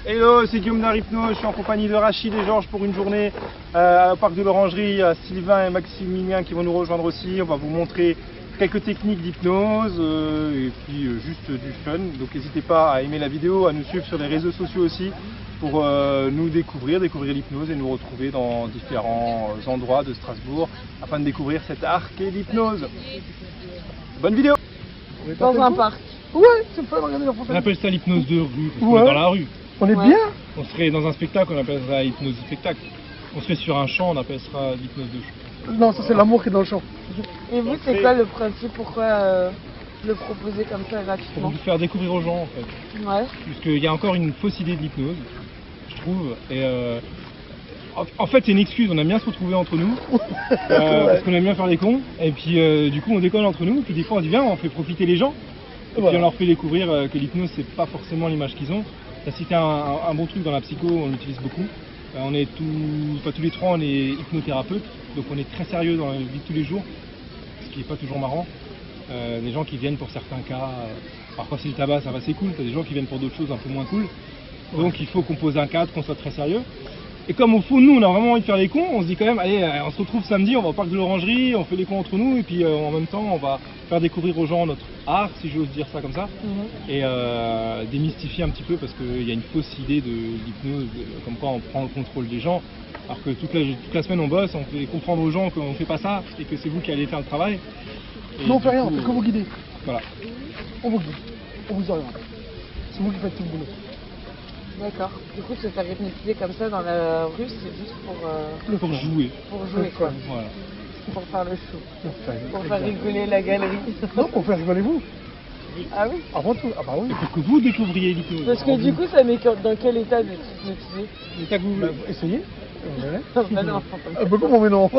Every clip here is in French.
Hello, c'est Guillaume d'Hypnose, je suis en compagnie de Rachid et Georges pour une journée au parc de l'Orangerie. Sylvain et Maximilien qui vont nous rejoindre aussi. On va vous montrer quelques techniques d'hypnose et puis juste du fun. Donc n'hésitez pas à aimer la vidéo, à nous suivre sur les réseaux sociaux aussi pour nous découvrir l'hypnose et nous retrouver dans différents endroits de Strasbourg afin de découvrir cet art qu'est l'hypnose. Bonne vidéo! Dans un parc. Ouais, c'est fun, regardez la fontaine. On appelle ça l'hypnose de rue, parce qu'on est dans la rue. On est bien. On serait dans un spectacle, on appelle ça hypnose de spectacle. On serait sur un champ, on appelle ça l'hypnose de chant. Non, ça c'est l'amour qui est dans le champ. Et vous, c'est quoi le principe? Pourquoi le proposer comme ça gratuitement? Pour vous faire découvrir aux gens en fait. Ouais. Parce qu'il y a encore une fausse idée de l'hypnose, je trouve. Et en fait, c'est une excuse, on aime bien se retrouver entre nous, parce qu'on aime bien faire les cons. Et puis du coup, on déconne entre nous. Puis des fois, on dit viens, on fait profiter les gens. Et puis on leur fait découvrir que l'hypnose, c'est pas forcément l'image qu'ils ont. Ça cité un bon truc dans la psycho, on l'utilise beaucoup. On est tous les trois, on est hypnothérapeutes, donc on est très sérieux dans la vie de tous les jours, ce qui n'est pas toujours marrant. Des gens qui viennent pour certains cas, parfois c'est le tabac, ça va, c'est cool. T'as des gens qui viennent pour d'autres choses un peu moins cool. Donc il faut qu'on pose un cadre, qu'on soit très sérieux. Et comme au fond, nous, on a vraiment envie de faire les cons, on se dit quand même, allez, on se retrouve samedi, on va au parc de l'Orangerie, on fait les cons entre nous, et puis en même temps, on va faire découvrir aux gens notre art, si j'ose dire ça comme ça, et démystifier un petit peu, parce qu'il y a une fausse idée de l'hypnose, comme quoi on prend le contrôle des gens, alors que toute la semaine on bosse, on fait comprendre aux gens qu'on ne fait pas ça, et que c'est vous qui allez faire le travail. Et non, on fait rien, on fait que vous guider. Voilà. On vous guide, on vous oriente. C'est vous qui faites tout le boulot. D'accord. Du coup, se faire hypnotiser comme ça dans la rue, c'est juste pour jouer. Pour jouer, quoi. Voilà. Pour faire le show. Pour faire exact. rigoler la galerie. Non, pour faire rigoler vous. Ah oui? Avant tout, ah bah oui. Et pour que vous découvriez l'hypnose. Parce que du coup, ça met dans quel état d'être hypnotisé? L'état que vous voulez. Essayez. Vous verrez. Bah non. Comment mais non?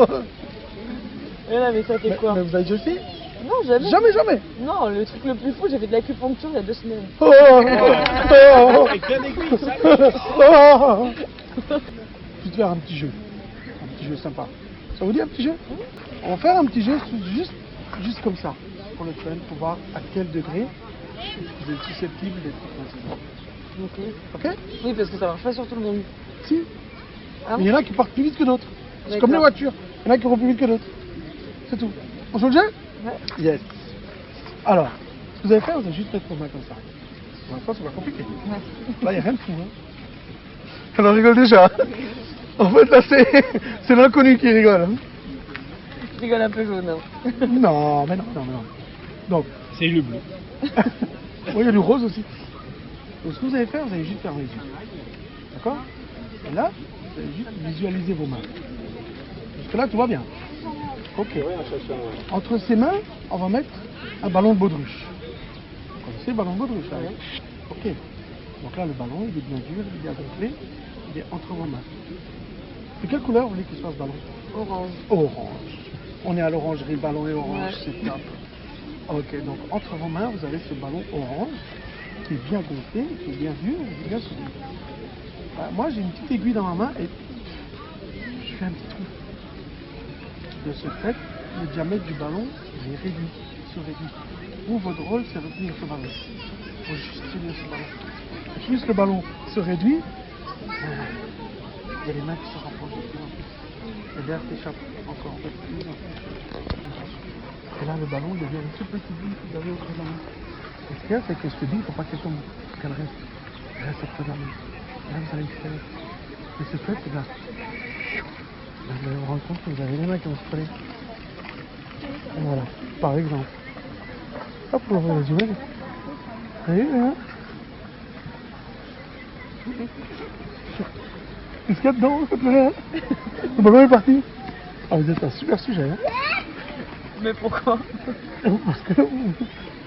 Mais là, mais ça fait quoi? Mais vous avez déjà essayé? Non, jamais. Jamais. Non, le truc le plus fou, j'ai fait de l'acupuncture il y a 2 semaines. Avec plein d'aiguilles, ça. Je vais te faire un petit jeu. Un petit jeu sympa. Ça vous dit un petit jeu? On va faire un petit jeu juste comme ça. Pour le fun, pour voir à quel degré vous êtes susceptible d'être hypnotisé. Ok. Ok? Oui, parce que ça marche pas sur tout le monde. Si. Ah Mais il y en a qui partent plus vite que d'autres. C'est D'accord. comme les voitures. Il y en a qui vont plus vite que d'autres. C'est tout. On joue le jeu? Ouais. Yes. Alors, ce que vous allez faire, vous allez juste mettre vos mains comme ça. Pour l'instant, c'est pas compliqué. Ouais. Là, il n'y a rien de fou. Hein. Alors, on rigole déjà. En fait, là, c'est l'inconnu qui rigole. Hein. Je rigole un peu jaune. Hein. Non, mais non. Donc, C'est le bleu. oui, il y a du rose aussi. Donc, ce que vous allez faire, vous allez juste fermer les yeux. D'accord? Et là, vous allez juste visualiser vos mains. Jusque là, tout va bien. Ok. Entre ces mains, on va mettre un ballon de baudruche. Vous connaissez le ballon de baudruche, hein? Ok. Donc là, le ballon, il est bien dur, il est bien gonflé. Il est entre vos mains. De quelle couleur vous voulez qu'il soit ce ballon? Orange. Orange. On est à l'orangerie, le ballon est orange, Ouais. c'est top. Ok, donc entre vos mains, vous avez ce ballon orange qui est bien gonflé, qui est bien dur, qui est bien soudé. Moi, j'ai une petite aiguille dans ma main et je fais un petit trou. De ce fait, le diamètre du ballon est réduit, se réduit. Vous, votre rôle, c'est retenir ce ballon. Il faut juste tenir ce ballon. Et plus le ballon se réduit, il y a les mains qui se rapprochent de plus en plus. Et l'air s'échappe encore un peu plus en plus. Et là, le ballon devient une toute petite bille que vous avez autour de la main. Et ce qu'il y a, c'est que cette bille, il ne faut pas qu'elle tombe, qu'elle reste. Elle reste auprès de la main. Là, vous allez faire. Et ce fait, c'est là. Là, vous allez vous rendre compte que vous avez les mains qui vont se coller. Voilà, par exemple. Hop, on va les yeux. Vous voyez, hein? Qu'est-ce qu'il y a dedans? Le ballon est parti. Ah, vous êtes un super sujet, hein? Mais pourquoi? Parce que vous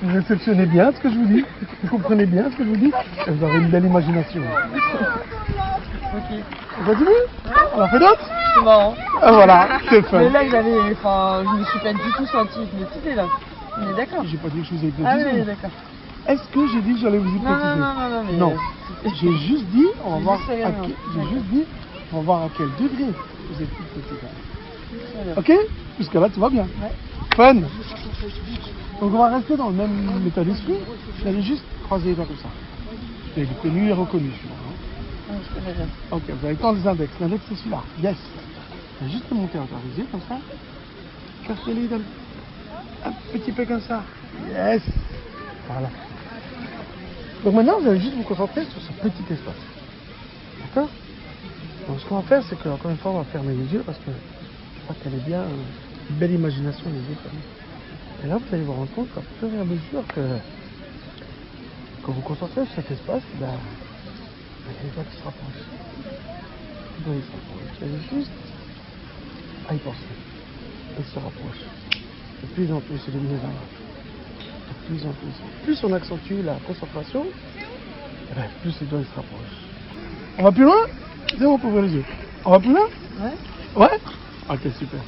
réceptionnez bien ce que je vous dis, vous comprenez bien ce que je vous dis, et vous avez une belle imagination. Ok. On continue? On en fait d'autres? C'est marrant. Ah voilà, c'est fun. Mais là, je me suis pas du tout senti hypnotisée là. On est d'accord? J'ai pas dit que je vous ai Ah hypnotisé. oui, d'accord. Est-ce que j'ai dit que j'allais vous hypnotiser? Non, mais... Non. J'ai juste dit, on va J'ai voir juste rien, non. j'ai juste dit, on va voir à quel degré vous êtes hypnotisé. Très bien. Ok? Jusque là, tout va bien. Ouais. Fun. Donc on va rester dans le même état d'esprit. Vous allez juste croiser les doigts comme ça. Et il est connu et reconnu, celui-là. Hein. Ah, je connais bien. Ok, vous avez le temps des index. L'index, c'est celui-là. Yes. Vous allez juste monter encore les yeux comme ça. Cherchez les dents. Un petit peu comme ça. Yes. Voilà. Donc maintenant, vous allez juste vous concentrer sur ce petit espace. D'accord? Donc ce qu'on va faire, c'est que, encore une fois, on va fermer les yeux parce que je crois qu'elle est bien une belle imagination, les yeux fermés. Et là, vous allez vous rendre compte qu'à fur et à mesure que vous concentrez sur cet espace, ben, il y a des doigts qui se rapprochent. Les doigts, ils se rapprochent. Vous allez juste à y penser. Ils se rapprochent. De plus en plus, c'est de mieux en mieux. De plus en plus. Plus on accentue la concentration, eh ben, plus les doigts ils se rapprochent. On va plus loin? C'est bon pour ouvrir les yeux. On va plus loin? Ouais. Ouais? Ok, super.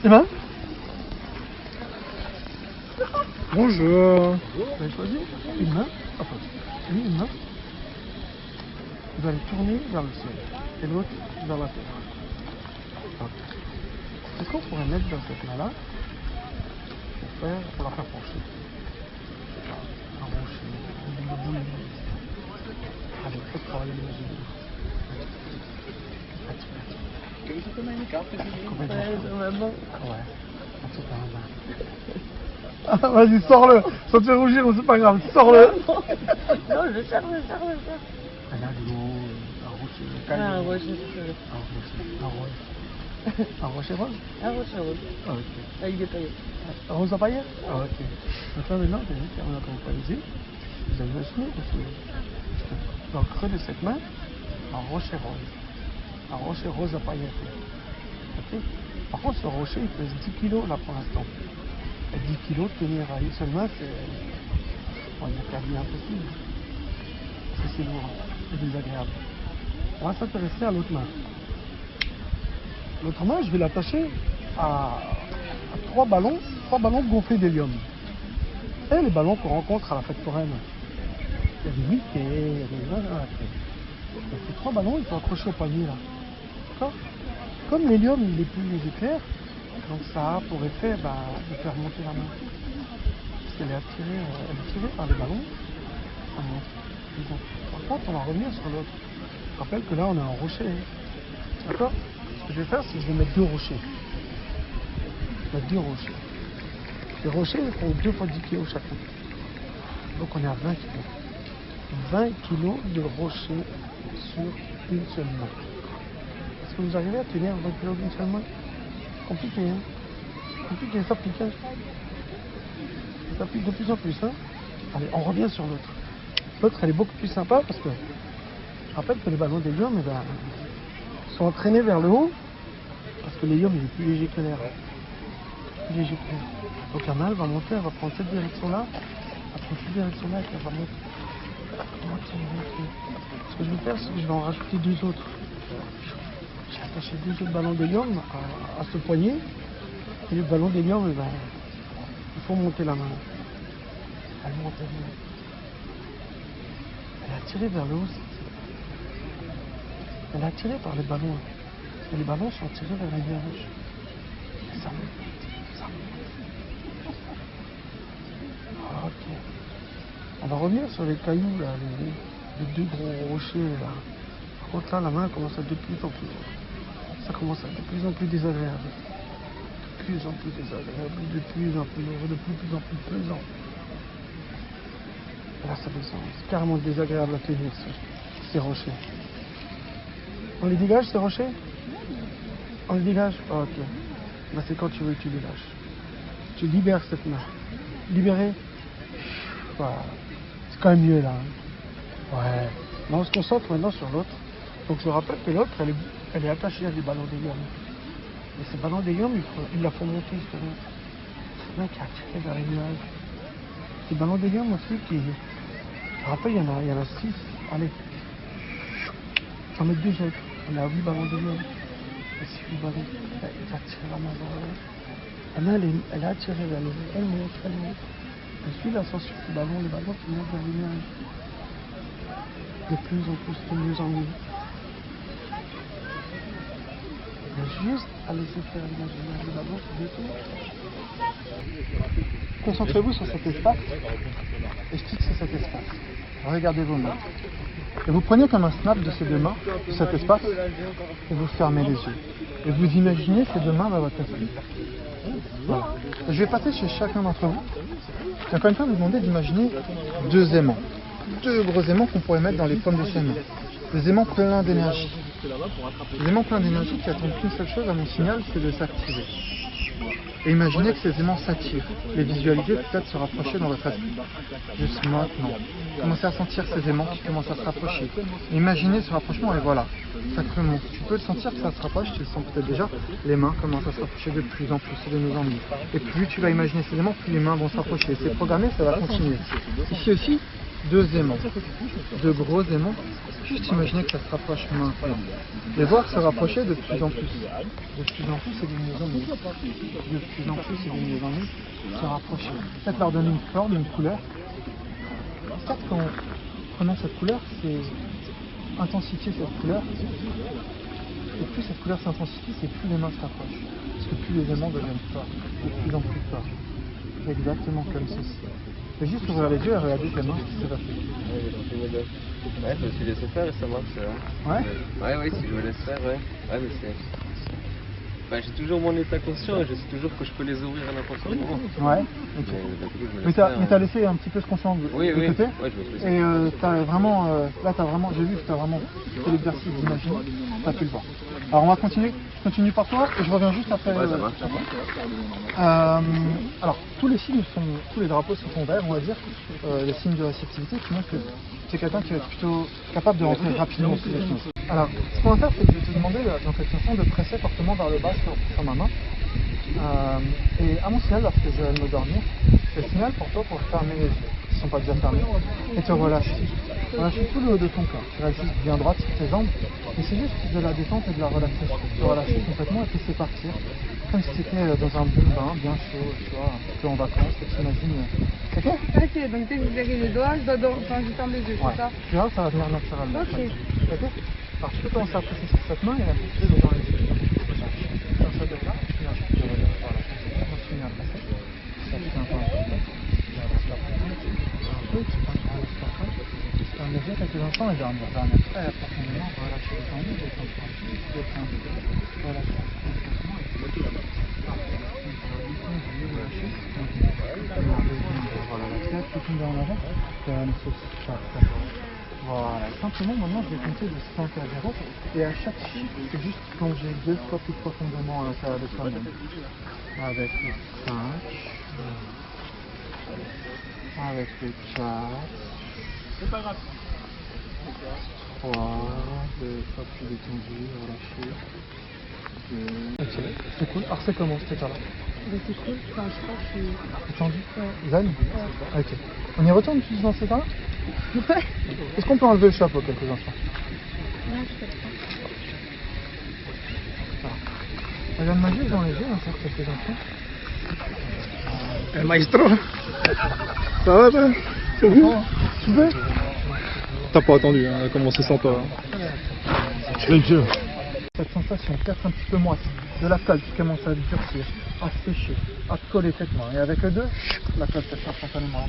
C'est bon? Bonjour. Vous allez choisir une main. Enfin, une main. Vous allez tourner vers le ciel. Et l'autre vers la terre. Ok. Qu'est-ce qu'on pourrait mettre dans cette main-là pour la faire pencher? Un rocher, une boule. Allez, faites travailler les yeux. Ouais. Ah, vas-y, sors-le. Ça te fait rougir, mais c'est pas grave. Sors-le. Non, je cherche. Regarde l'eau, un rocher. Ah, un rocher, c'est ça. Un rocher rose. Un rocher rose. Ah, ok. Avec des paillettes. Un rose à paillettes. Ah, ok. Donc là, maintenant, vous allez fermer encore une fois les yeux. Vous allez imaginer que dans le creux de cette main, un rocher rose. Un rocher rose à paillettes. Ok. Par contre, ce rocher, il pèse 10 kilos là pour l'instant. Et 10 kilos, tenir à une seule main, c'est. Bon, il y a quasi impossible. Parce que c'est lourd, c'est désagréable. On va s'intéresser à l'autre main. L'autre main, je vais l'attacher à 3 ballons gonflés d'hélium. Vous savez, les ballons qu'on rencontre à la fête foraine. Il y a des Mickey, il y a des. Donc, ces 3 ballons, ils sont accrochés au panier là. D'accord? Comme l'hélium, il est plus léger que l'air, donc ça a pour effet de faire monter la main. Parce qu'elle est attirée par les ballons, ça monte. Donc, par contre, on va revenir sur l'autre. Je rappelle que là, on a un rocher. D'accord? Ce que je vais faire, c'est que je vais mettre 2 rochers. Je vais mettre 2 rochers. Les rochers, ils font 2 fois 10 kg chacun. Donc, on est à 20 kg. 20 kg de rochers sur une seule main. Est-ce que vous arrivez à tenir 20 kg d'une seule main? Compliqué, hein? Compliqué, ça pique, hein? Ça pique de plus en plus, hein? Allez, on revient sur l'autre. L'autre, elle est beaucoup plus sympa parce que je rappelle que les ballons d'hélium sont entraînés vers le haut parce que l'hélium il est plus léger que l'air. Plus léger que l'air. Donc la main, elle va monter, elle va prendre cette direction-là, elle va prendre cette direction-là et elle va monter. Ce que je vais faire, c'est que je vais en rajouter 2 autres. J'ai attaché 2 autres ballons d'hélium à ce poignet. Et le ballon d'hélium, il faut monter la main. Elle monte, elle monte. Elle est attirée vers le haut. Elle est attirée par les ballons. Et les ballons sont attirés vers les nuages. Et ça monte, ça monte. Ok. On va revenir sur les cailloux, là, les 2 gros rochers. Là. Par contre, là, la main commence à être de plus en plus. Ça commence à être de plus en plus désagréable. De plus en plus désagréable, de plus en plus lourd, de plus en plus pesant. Et là, ça descend. C'est carrément désagréable à tenir, ces rochers. On les dégage, ces rochers? On les dégage? Oh, ok. Là, c'est quand tu veux que tu les lâches. Tu libères cette main. Libérer? Voilà. C'est quand même mieux, là. Hein. Ouais. Là, on se concentre maintenant sur l'autre. Donc, je rappelle que l'autre, elle est attachée à des ballons d'hélium. Et ces ballons d'hélium, il la faut monter, justement. C'est là qui est attiré vers les nuages. Ces ballons d'hélium aussi, je rappelle, il y en a 6. Allez. J'en mets 2 autres. On a 8 ballons d'hélium. Et 6 ballons. Ils attirent la main vers le haut. La main, elle est attirée vers le haut. Elle monte, elle monte. Je suis l'ascension des ballons, les ballons qui montent vers les nuages. De plus en plus, de mieux en mieux. Il y a juste à laisser faire l'imaginaire des ballons qui détournent. Concentrez-vous sur cet espace et fixez cet espace. regardez vos mains. Et vous prenez comme un snap de ces deux mains, de cet espace, et vous fermez les yeux. Et vous imaginez ces deux mains dans votre esprit. Voilà. Et je vais passer chez chacun d'entre vous. Et encore une fois, vous demander d'imaginer deux aimants. Deux gros aimants qu'on pourrait mettre dans les pommes de ses mains. Des aimants pleins d'énergie. Des aimants pleins d'énergie qui attendent qu'une seule chose à mon signal, c'est de s'activer. Et imaginez que ces aimants s'attirent. Les visualiser, peut-être se rapprocher dans votre esprit. Juste maintenant. Commencez à sentir ces aimants qui commencent à se rapprocher. Imaginez ce rapprochement et voilà. Sacrément. Tu peux le sentir que ça se rapproche, tu le sens peut-être déjà. Les mains commencent à se rapprocher de plus en plus et de mieux en mieux. Et plus tu vas imaginer ces aimants, plus les mains vont se rapprocher. C'est programmé, ça va continuer. Ici aussi, deux aimants. Deux gros aimants. Juste imaginer que ça se rapproche maintenant. Les voir se rapprocher de plus en plus. De plus en plus et de mieux en mieux. De plus en plus et de mieux en mieux. Se rapprocher. Peut-être leur donner une forme, une couleur. Peut-être qu'en prenant cette couleur, c'est intensifier cette couleur. Et plus cette couleur s'intensifie, c'est plus les mains se rapprochent. Parce que plus les aimants deviennent forts. De plus en plus forts. C'est exactement comme ceci. Et juste ouvrir les yeux et regarder tes mains, ce qui s'est passé. Ouais, je me suis laissé faire et ça marche. Ouais. Ouais, si je me laisse faire, ouais. Ouais, mais c'est. Bah, j'ai toujours mon état conscient et je sais toujours que je peux les ouvrir à n'importe quel moment. Ouais, ok. Mais t'as laissé un petit peu ce conscient de côté. Ouais, je me suis laissé. Et t'as vraiment, là t'as vraiment, j'ai vu que t'as vraiment fait l'exercice d'imaginer, t'as pu le voir. Alors on va continuer, je continue par toi et je reviens juste après. Ouais, ça marche. Alors tous les signes sont, tous les drapeaux sont verts, on va dire, les signes de réceptivité qui montrent que c'est quelqu'un qui va être plutôt capable de rentrer rapidement sous les choses. Alors ce qu'on va faire, c'est que je vais te demander dans cette chanson de presser fortement vers le bas sur ma main. Et à mon signal, lorsque je vais me dormir, c'est le signal pour toi pour fermer les yeux, qui ne sont pas déjà fermés, et te relâcher. Relâcher tout le haut de ton corps. Tu restes juste bien droite sur tes jambes, et c'est juste de la détente et de la relaxation. Te relâcher complètement et te laisser partir, comme si tu étais dans un bon bain, bien chaud, tu vois, un peu en vacances, et tu imagines. Ok? Ok, donc dès que je verrai les doigts, je dois dormir, enfin je ferme les yeux, c'est ça? Tu vois, ça va venir naturellement. Ok. Ok? Alors tu peux commencer à presser sur cette main et à pousser dans les yeux. Comme ça déjà, tu viens juste continue à passer. Ça fait un peu ferme les yeux quelques instants et dormir. Très profondément, relâcher les jambes, détendre un peu, relâcher complètement et puis voilà, la tête, tout tomber en avant, voilà, simplement maintenant je vais compter de 5 à 0 et à chaque chiffre c'est juste plonger 2 fois plus profondément à l'intérieur de soi-même. Avec le 5, avec le 4, 3, 2 fois plus détendu, relâché. Ok, c'est cool. Alors c'est comment cet état-là? C'est cool, enfin je crois que je suis... Détendu? Zen? Ok. On y retourne tous dans cet état-là? Ouais. Est-ce qu'on peut enlever le chapeau quelques instants? Non, je sais pas. Regarde-moi juste dans les yeux, encore quelques instants. El maestro. Ça va, toi? C'est bon? Tu veux? T'as pas attendu, hein, on a commencé sans toi. Cette sensation peut-être un petit peu moite, de la colle qui commence à durcir, à sécher, à te coller cette main. Et avec le 2, la colle sèche instantanément.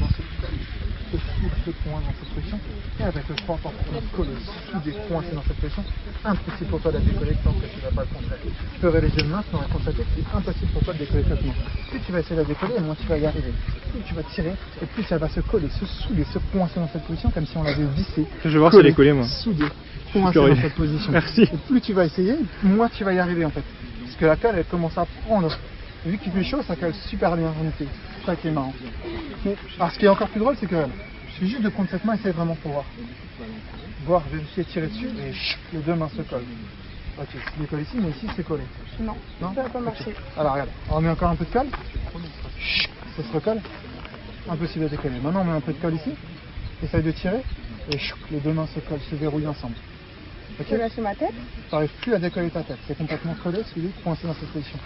Se souffle coin dans cette position. Et avec le 3, pour te coller, souder, coincé dans cette position. Impossible pour toi de décoller tant que tu ne vas pas le constater. Tu peux ouvrir les yeux maintenant et constater que c'est impossible pour toi de décoller cette main. Plus tu vas essayer de la décoller, moins tu vas y arriver. Plus tu vas tirer, et plus elle va se coller, se souder, se coincer dans cette position comme si on l'avait vissé. Je vais voir si elle est collée, moi. Souder, coincé dans cette position. Merci. Et plus tu vas essayer, moins tu vas y arriver en fait. Parce que la colle elle commence à prendre. Vu qu'il fait chaud, ça colle super bien en été. C'est ça qui est marrant. Mais, alors ce qui est encore plus drôle, c'est que je suis juste de prendre cette main et essayer vraiment pour voir. Voir, vérifier, tirer dessus et les deux mains se collent. Ok, il est collé ici, mais ici c'est collé. Non, Non, ça va pas marcher. Alors regarde, on remet encore un peu de colle. Ça se recolle. Impossible de décoller. Maintenant on met un peu de colle ici. Essaye de tirer et les deux mains se collent, se verrouillent ensemble. Je peux lâcher ma tête? Tu n'arrives plus à décoller ta tête, c'est complètement collé, celui coincé dans cette position.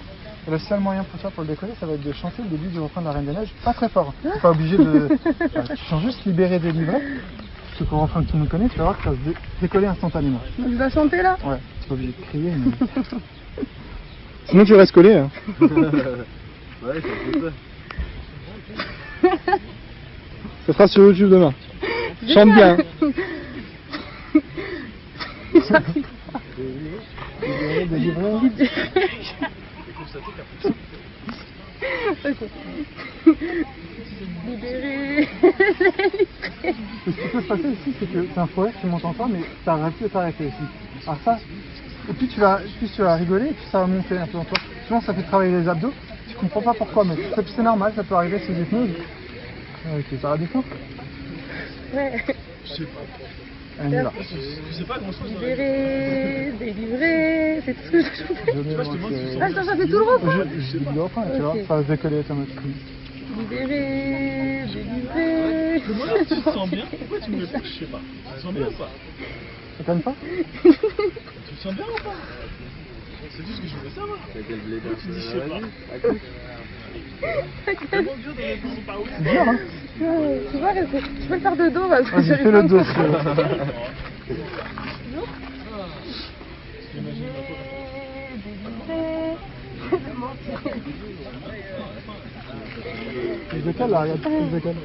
Et le seul moyen pour toi pour le décoller, ça va être de chanter le début du refrain de la Reine des Neiges, pas très fort, tu n'es pas obligé de... tu chantes juste libéré, délivré, c'est pour refrain que tout le monde connaît, tu vas voir que ça va se décoller instantanément. Donc je dois chanter là? Ouais, tu n'es pas obligé de crier, mais... Sinon tu restes collé. Hein. Ouais, c'est ça. Ça sera sur YouTube demain. Chante bien. Libéré. Ce qui peut se passer ici, c'est que c'est un forêt, tu montes en toi, mais ça aurait pu t'arrêter aussi. Alors ça, et puis tu vas rigoler, et puis ça va monter un peu en toi. Souvent ça fait travailler les abdos, tu comprends pas pourquoi, mais c'est normal, ça peut arriver sous hypnose. Ok, ça va descendre. Ouais. Je sais pas. On y va. Libéré, délivré, c'est tout ce que j'ai chanté. Ah, je t'en chantais tout le refrain. Je dis le refrain, tu vois, ça va se décoller automatiquement. Libéré, délivré. Moi, tu te sens bien? Pourquoi tu me réponds? Je sais pas. Tu te sens bien ou pas? Ça calme pas? Tu te sens bien ou pas? C'est juste que je veux savoir. Pourquoi tu dis je sais pas? C'est tellement dur de répondre par oui. C'est dur, hein? Tu vois, je peux le faire de dos parce que Vas-y, j'arrive fais pas le dos. Je décale là, regarde, je décale.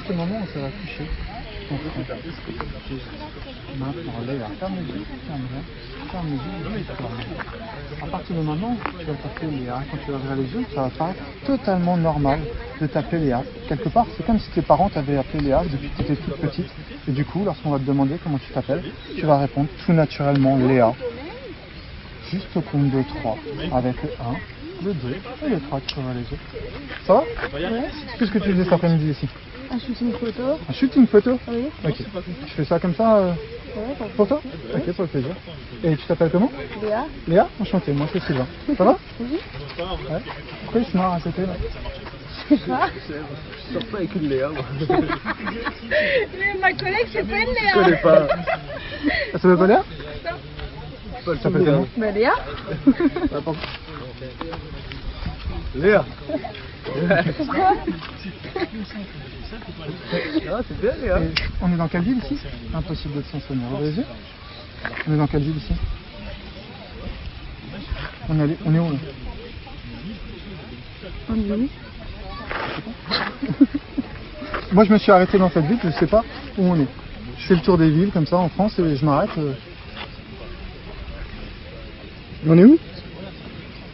C'est le moment où ça va toucher ton front. Maintenant, là, ferme les yeux, ferme les yeux, ferme. À partir de maintenant, tu vas taper Léa. Quand tu vas ouvrir les yeux, ça va paraître totalement normal de t'appeler Léa. Quelque part, c'est comme si tes parents t'avaient appelé Léa depuis que tu étais toute petite. Et du coup, lorsqu'on va te demander comment tu t'appelles, tu vas répondre tout naturellement Léa. Juste au compte de 3, avec le 1, le 2 et le 3, tu ouvres les yeux. Ça va? Ouais. Qu'est-ce que tu faisais cet après-midi ici? Un shooting photo. Un shooting photo? Oui. Ok. Tu fais ça comme ça Ouais, pour toi? Ok, pour le plaisir. Et tu t'appelles comment? Léa. Léa? Enchanté, moi c'est Sylvain. Ça va? Oui. Ouais. Pourquoi il se marre à côté là? Je sais pas. Je sors pas avec une Léa, moi. Mais ma collègue, c'est pas une Je Léa. connais pas. Ça s'appelle pas Léa? Pas le Ça s'appelle comment? Bah Léa. Léa. Pourquoi? Ah, c'est bien, Léa. Et on est dans quelle ville ici? Impossible de s'en souvenir. Vous les yeux? On est dans quelle ville ici? On est où là? On est où? Moi je me suis arrêté dans cette ville, je sais pas où on est. Je fais le tour des villes comme ça en France et je m'arrête. On est où?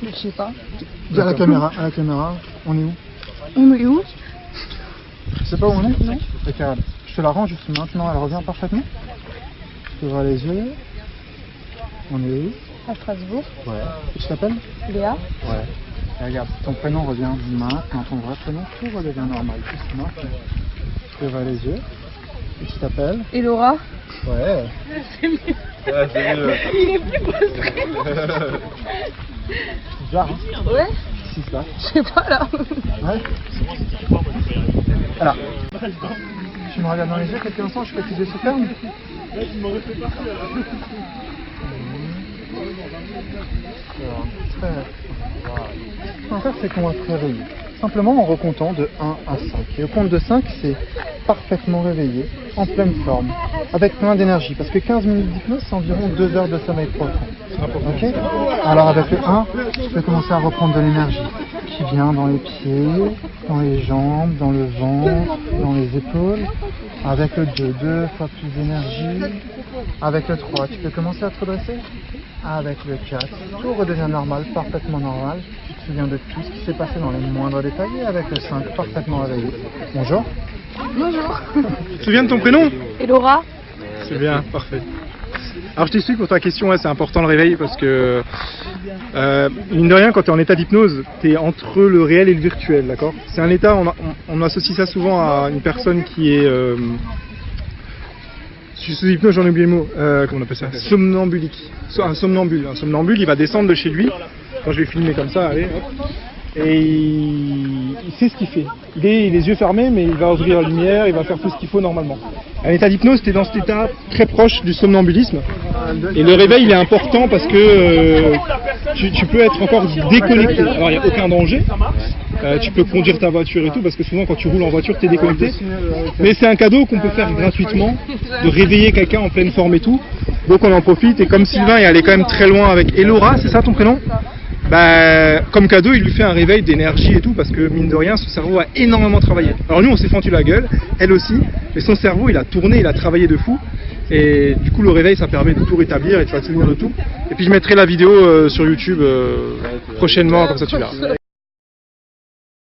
Je sais pas. Dis à la caméra, on est où? On est où? Je sais pas où on est? Non. Ok, regarde. Je te la rends juste maintenant, elle revient parfaitement. Je t'ouvre les yeux. On est où? À Strasbourg. Ouais. Et tu t'appelles? Léa. Ouais. Et regarde, ton prénom revient maintenant, ton vrai prénom, tout redevient normal. Juste maintenant. Tu ouvres les yeux. Et tu t'appelles? Et Laura. Ouais. C'est mieux. Ouais, c'est mieux. Il est plus posé. C'est bizarre, hein? Ouais. Qu'est-ce qui se passe? Je sais pas là. Ouais. Alors, tu me regardes dans les yeux quelques instants, je fais que tes yeux se ferment. Là, tu m'aurais fait partir là. Ce qu'on va faire, c'est qu'on va se réveiller. Simplement en recomptant de 1 à 5. Et au compte de 5, c'est parfaitement réveillé, en pleine forme, avec plein d'énergie. Parce que 15 minutes d'hypnose, c'est environ 2 heures de sommeil profond. Ok? Alors avec le 1, tu peux commencer à reprendre de l'énergie qui vient dans les pieds, dans les jambes, dans le ventre, dans les épaules. Avec le 2, 2 fois plus d'énergie. Avec le 3, tu peux commencer à te redresser. Avec le 4, tout redevient normal, parfaitement normal. Tu te souviens de tout ce qui s'est passé dans les moindres détails. Et avec le 5, parfaitement réveillé. Bonjour. Bonjour. Tu te souviens de ton prénom? Et Laura. C'est bien, parfait. Alors je t'explique pour ta question, ouais, c'est important le réveil parce que mine de rien, quand tu es en état d'hypnose, tu es entre le réel et le virtuel, d'accord? C'est un état, on associe ça souvent à une personne qui est sous hypnose, j'en ai oublié le mot, comment on appelle ça? Somnambulique. Un somnambule. Un somnambule, il va descendre de chez lui. Quand je vais filmer comme ça, allez, hop. Et il sait ce qu'il fait. Il est les yeux fermés, mais il va ouvrir la lumière, il va faire tout ce qu'il faut normalement. Un état d'hypnose, tu es dans cet état très proche du somnambulisme. Et le réveil, il est important parce que tu peux être encore déconnecté. Alors, il n'y a aucun danger. Tu peux conduire ta voiture et tout, parce que souvent, quand tu roules en voiture, tu es déconnecté. Mais c'est un cadeau qu'on peut faire gratuitement, de réveiller quelqu'un en pleine forme et tout. Donc, on en profite. Et comme Sylvain est allé quand même très loin avec Elora, c'est ça ton prénom? bah, comme cadeau, il lui fait un réveil d'énergie et tout, parce que mine de rien, son cerveau a énormément travaillé. Alors nous, on s'est fendu la gueule, elle aussi, mais son cerveau, il a tourné, il a travaillé de fou. Et du coup, le réveil, ça permet de tout rétablir et tu vas te souvenir de tout. Et puis je mettrai la vidéo sur YouTube prochainement, comme ça tu verras.